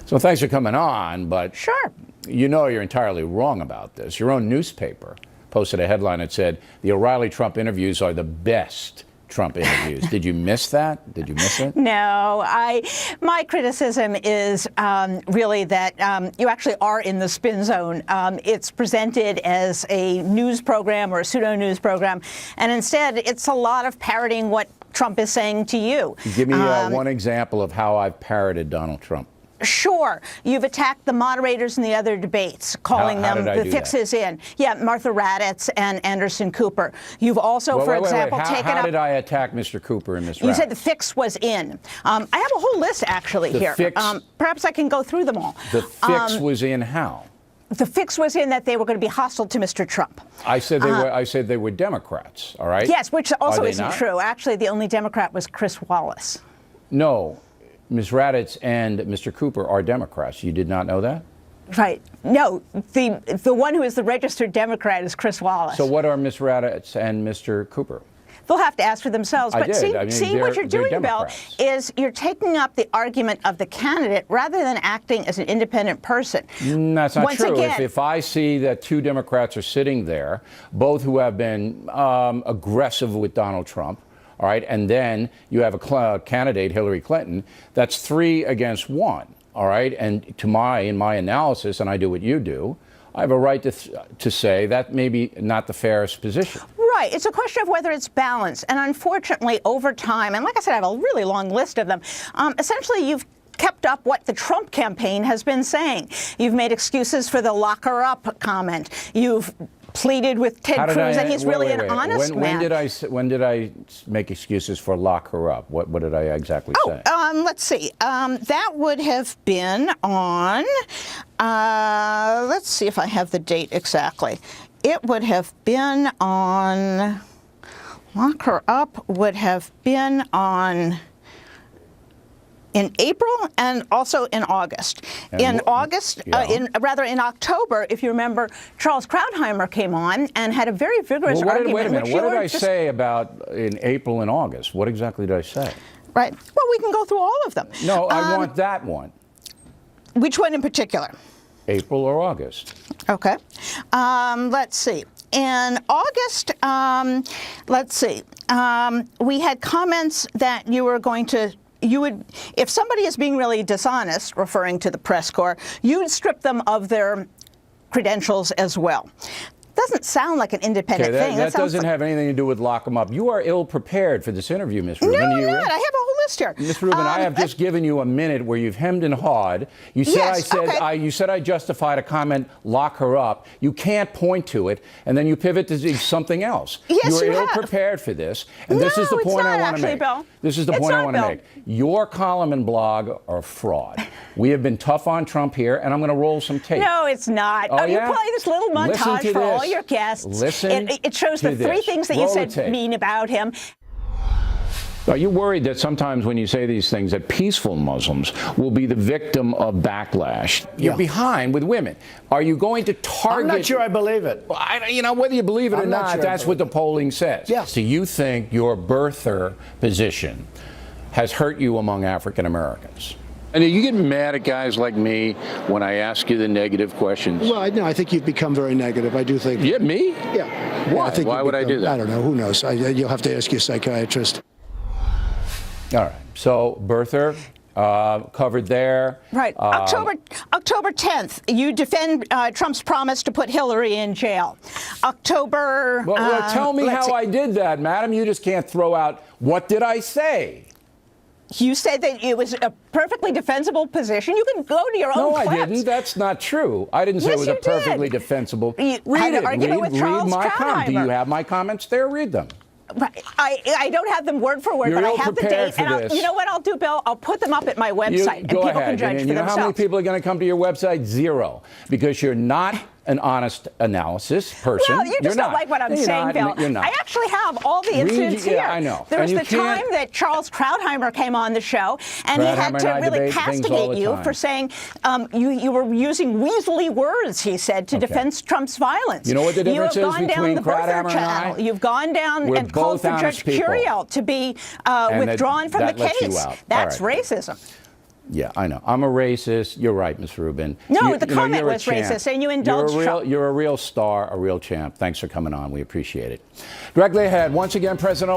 So thanks for coming on, but Sure. you know you're entirely wrong about this. Your own newspaper posted a headline that said, the O'Reilly-Trump interviews are the best Trump interviews. Did you miss that? Did you miss it? No, my criticism is really that you actually are in the spin zone. It's presented as a news program or a pseudo-news program, and instead it's a lot of parroting what Trump is saying to you. Give me one example of how I've parroted Donald Trump. Sure. You've attacked the moderators in the other debates, calling them the fixes in. Yeah, Martha Raddatz and Anderson Cooper. You've also, for example, taken up... How did I attack Mr. Cooper and Ms. Raddatz? You said the fix was in. I have a whole list, actually, here. Perhaps I can go through them all. The fix was in how? The fix was in that they were going to be hostile to Mr. Trump. I said they were. I said they were Democrats. All right. Yes, which also isn't true. Actually, the only Democrat was Chris Wallace. No. Ms. Raddatz and Mr. Cooper are Democrats. You did not know that? Right. No, the one who is the registered Democrat is Chris Wallace. So what are Ms. Raddatz and Mr. Cooper? They'll have to ask for themselves. But see what you're doing, Bill, is you're taking up the argument of the candidate rather than acting as an independent person. That's not true. If I see that two Democrats are sitting there, both who have been aggressive with Donald Trump, all right, and then you have a candidate, Hillary Clinton, that's 3 against 1, all right? And in my analysis, and I do what you do, I have a right to say that maybe not the fairest position. Right. It's a question of whether it's balanced. And unfortunately, over time, and like I said, I have a really long list of them, essentially you've kept up what the Trump campaign has been saying. You've made excuses for the lock her up comment. You've pleaded with Ted Cruz, and he's really an honest man. When did I make excuses for lock her up? What did I exactly say? Let's see. That would have been on, let's see if I have the date exactly. It would have been on, lock her up would have been on in April and also in August. In October, if you remember, Charles Krauthammer came on and had a very vigorous argument. Wait a minute. What did I say about in April and August? What exactly did I say? Right. Well, we can go through all of them. No, I want that one. Which one in particular? April or August. Okay. Let's see. In August, let's see. We had comments that you were going to if somebody is being really dishonest, referring to the press corps, you would strip them of their credentials as well. Doesn't sound like an independent thing. That doesn't have anything to do with lock them up. You are ill prepared for this interview, Ms. Rubin. No, I'm not. I have a whole list here. Ms. Rubin, I have just given you a minute where you've hemmed and hawed. You said you said I justified a comment, lock her up. You can't point to it, and then you pivot to something else. Yes, you are ill prepared for this, and this is the point I want to make. Bill. This is the point I want to make. Your column and blog are fraud. We have been tough on Trump here, and I'm going to roll some tape. No, it's not. Oh, you play this little montage for all your guests. It shows the 3 things that you said mean about him. Are you worried that sometimes when you say these things that peaceful Muslims will be the victim of backlash? You're behind with women. Are you going to target... I'm not sure I believe it. Whether you believe it or not, that's what the polling says. Yeah. So you think your birther position has hurt you among African Americans? And you get mad at guys like me when I ask you the negative questions? Well, no, I think you've become very negative. I do think. Yeah, me? Yeah. Why? Why would I do that? I don't know. Who knows? You'll have to ask your psychiatrist. All right. So, birther, covered there. Right. October 10th, you defend Trump's promise to put Hillary in jail. October... Well, tell me how I did that, madam. You just can't throw out, what did I say? You said that it was a perfectly defensible position. You can go to your own clips. No, I didn't. That's not true. I didn't say it was a perfectly defensible. Read an argument with Charles Krauthammer. Do you have my comments there? Read them. I don't have them word for word, but I have the date. And you know what I'll do, Bill? I'll put them up at my website, and people can judge for themselves. You know how many people are going to come to your website? 0, because you're not an honest analysis person. Well, you just don't like what I'm saying, Bill. I actually have all the incidents here. Yeah, I know. There was the time that Charles Krauthammer came on the show, and he had to really castigate you for saying you were using weaselly words, he said, to defend Trump's violence. You know what the difference is between Krauthammer and I? You've gone down and called for Judge Curiel to be withdrawn from the case. That's racism. Yeah, I know. I'm a racist. You're right, Ms. Rubin. No, the comment you're a was champ. racist, and you indulged Trump. You're a real star, a real champ. Thanks for coming on. We appreciate it. Directly ahead, once again, President Obama